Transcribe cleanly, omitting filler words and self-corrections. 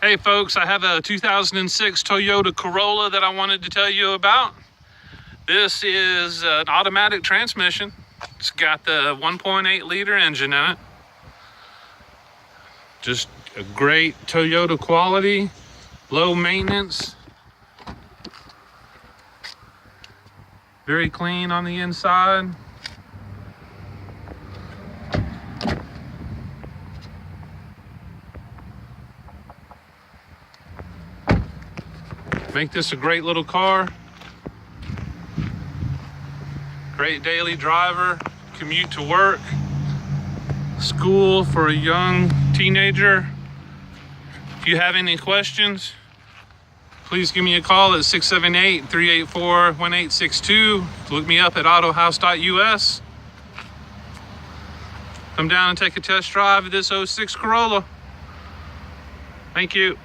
Hey folks, I have a 2006 Toyota Corolla that I wanted to tell you about. This is an automatic transmission. It's got the 1.8 liter engine in it. Just a great Toyota quality, low maintenance. Very clean on the inside. Make this a great little car. Great daily driver, commute to work, school for a young teenager. If you have any questions, please give me a call at 678-384-1862. Look me up at Autohouse.US. Come down and take a test drive of this 06 Corolla. Thank you.